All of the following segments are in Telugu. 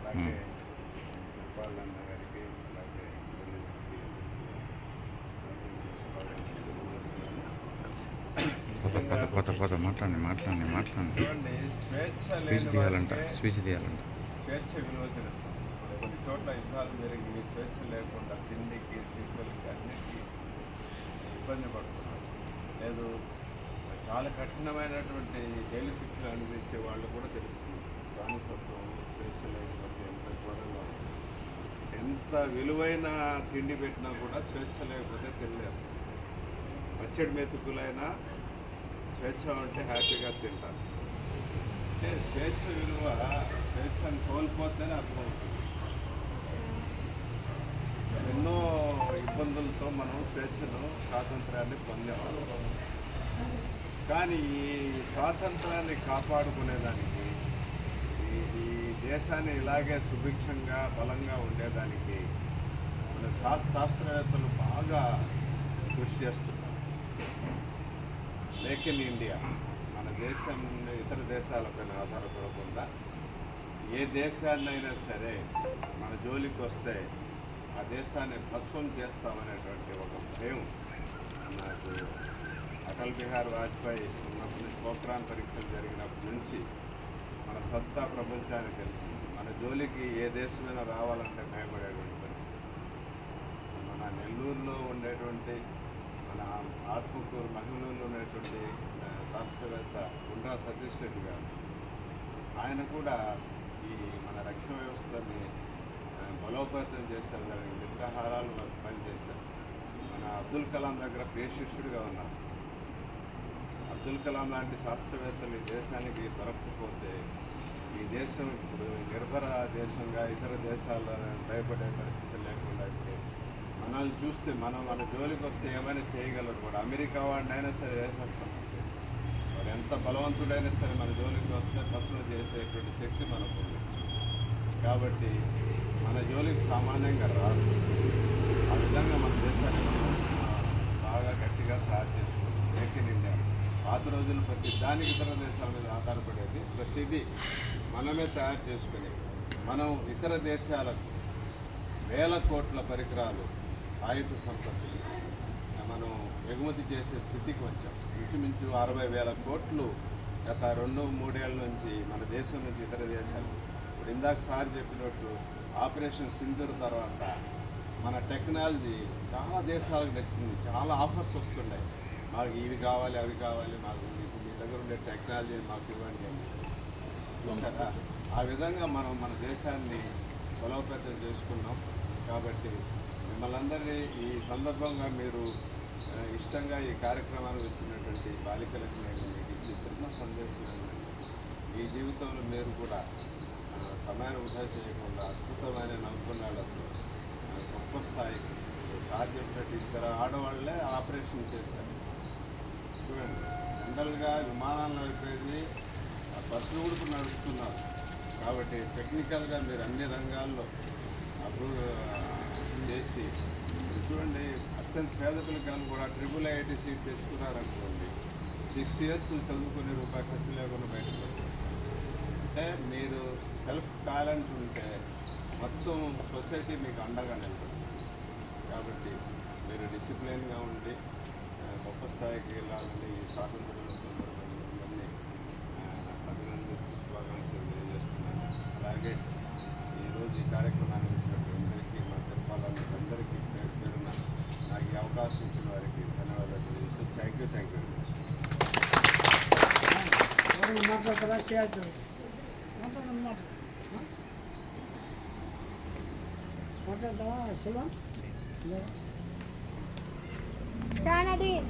అలాగే తిరుపాలన్న గారికి అలాగే మాట్లాడండి. చూడండి, స్వేచ్ఛ స్పీచ్ తీయాలంట. స్వేచ్ఛ విలువ తెలుస్తుంది. ఇప్పుడు కొన్ని చోట్ల యుద్ధాలు జరిగి స్వేచ్ఛ లేకుండా తిండికి తిప్పులకి అన్నిటికీ ఇబ్బంది పడుతున్నారు. లేదు, చాలా కఠినమైనటువంటి జైలు శిక్షలు అనుభవించే వాళ్ళు కూడా తెలుస్తుంది. బానిసత్వం, స్వేచ్ఛ లేకపోతే ఎంత ఘోరంగా ఉంటుంది. ఎంత విలువైన తిండి పెట్టినా కూడా స్వేచ్ఛ లేకపోతే తినలేరు. పచ్చడి మెతుకులైనా స్వేచ్ఛ ఉంటే హ్యాపీగా తింటారు. అంటే స్వేచ్ఛ విలువ, స్వేచ్ఛను కోల్పోతేనే అర్థమవుతుంది. ఎన్నో ఇబ్బందులతో మనం స్వేచ్ఛను, స్వాతంత్రాన్ని పొందేవాళ్ళం. కానీ ఈ స్వాతంత్రాన్ని కాపాడుకునేదానికి, ఈ దేశాన్ని ఇలాగే సుభిక్షంగా బలంగా ఉండేదానికి మన శాస్త్రవేత్తలు బాగా కృషి చేస్తున్నారు. మేక్ ఇన్ ఇండియా, మన దేశం ఇతర దేశాలపైన ఆధారపడకుండా ఏ దేశాన్నైనా సరే మన జోలికి వస్తే ఆ దేశాన్ని భస్మం చేస్తామనేటువంటి ఒక భయం నాకు అటల్ బిహారీ వాజ్పేయి ఉన్నప్పటి నుంచి, పోఖ్రాన్ పరీక్షలు జరిగినప్పటి నుంచి మన సత్తా ప్రపంచానికి తెలిసింది. మన జోలికి ఏ దేశమైనా రావాలంటే భయపడేటువంటి పరిస్థితి. మన నెల్లూరులో ఉండేటువంటి, మన ఆత్మకూరు మహిళల్లో ఉండేటువంటి శాస్త్రవేత్త గుండ్రా సతీష్ రెడ్డి గారు, ఆయన కూడా ఈ మన రక్షణ వ్యవస్థని బలోపేతం చేసేదానికి విగ్రహారాలు పనిచేశారు. మన అబ్దుల్ కలాం దగ్గర ప్రియశిష్యుడిగా ఉన్నారు. అబ్దుల్ కలాం లాంటి శాస్త్రవేత్తలు ఈ దేశానికి దొరకకపోతే ఈ దేశం ఇప్పుడు నిర్భర దేశంగా ఇతర దేశాలను భయపడే పరిస్థితి లేకుండా, ఇప్పుడు మనల్ని చూస్తే మన జోలికి వస్తే ఏమైనా చేయగలరు. కూడా అమెరికా వాడినైనా సరే వేసేస్తాం. వాడు ఎంత బలవంతుడైనా సరే మన జోలికి వస్తే భస్మం చేసేటువంటి శక్తి మనకు ఉంది. కాబట్టి మన జోలికి సామాన్యంగా రాదు. ఆ విధంగా మన దేశాన్ని మనం బాగా గట్టిగా తయారు చేసుకుంటాం. Make in India. పాత రోజులు ప్రతి దానికి ఇతర దేశాల మీద ఆధారపడేది, ప్రతిదీ మనమే తయారు చేసుకుని మనం ఇతర దేశాలకు వేల కోట్ల పరికరాలు, ఆయుధ సంపత్తిని మనం ఎగుమతి చేసే స్థితికి వచ్చాం. ఇంచుమించు 60,000 కోట్లు గత 2-3 ఏళ్ళ నుంచి మన దేశం నుంచి ఇతర దేశాలు. ఇప్పుడు ఇందాక సార్ చెప్పినట్టు ఆపరేషన్ సింధూర్ తర్వాత మన టెక్నాలజీ చాలా దేశాలకు నచ్చింది. చాలా ఆఫర్స్ వస్తున్నాయి. మాకు ఇవి కావాలి, అవి కావాలి, మాకు మీ దగ్గర ఉండే టెక్నాలజీని మాకు ఇవ్వండి అని చూసారా. ఆ విధంగా మనం మన దేశాన్ని బలోపేతం చేసుకున్నాం. కాబట్టి మిమ్మల్ని అందరినీ ఈ సందర్భంగా మీరు ఇష్టంగా ఈ కార్యక్రమానికి వచ్చినటువంటి బాలికలకు నేను మీకు ఇచ్చే చిన్న సందేశం ఏంటంటే, ఈ జీవితంలో మీరు కూడా సమయాన్ని వృధా చేయకుండా అద్భుతమైన నైపుణ్యాలతో గొప్ప స్థాయికి సాధ్యమైనట్టు ఇద్దరు ఆడవాళ్ళే ఆపరేషన్ చేశారు. చూడండి, జనరల్గా విమానాలు నడిపేది బస్సులు కూడా నడుపుతున్నారు. కాబట్టి టెక్నికల్గా మీరు అన్ని రంగాల్లో చేసి చూడండి, అత్యంత పేద పిల్లకాయలు కూడా IIIT సీట్ తెచ్చుకున్నారనుకోండి, 6 years చదువుకునే రూపాయి ఖర్చు లేకుండా బయటకు వచ్చారు. అంటే మీరు సెల్ఫ్ టాలెంట్ ఉంటే మొత్తం సొసైటీ మీకు అండగా నిలబడుతుంది. కాబట్టి మీరు డిసిప్లిన్గా ఉండి గొప్ప స్థాయికి వెళ్ళాలని ఈ స్వాతంత్ర సందర్భంగా అభినందనలు, శుభాకాంక్షలు తెలియజేస్తున్నాను. అలాగే ఈరోజు ఈ కార్యక్రమాన్ని వచ్చినట్టు అందరికీ, మా తిరుపాలకి అందరికీ పేరు పేరున నాకు ఈ అవకాశం ఇచ్చిన వారికి ధన్యవాదాలు తెలియజేస్తూ thank you very much. Stand at ease.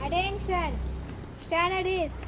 Attention. Stand at ease.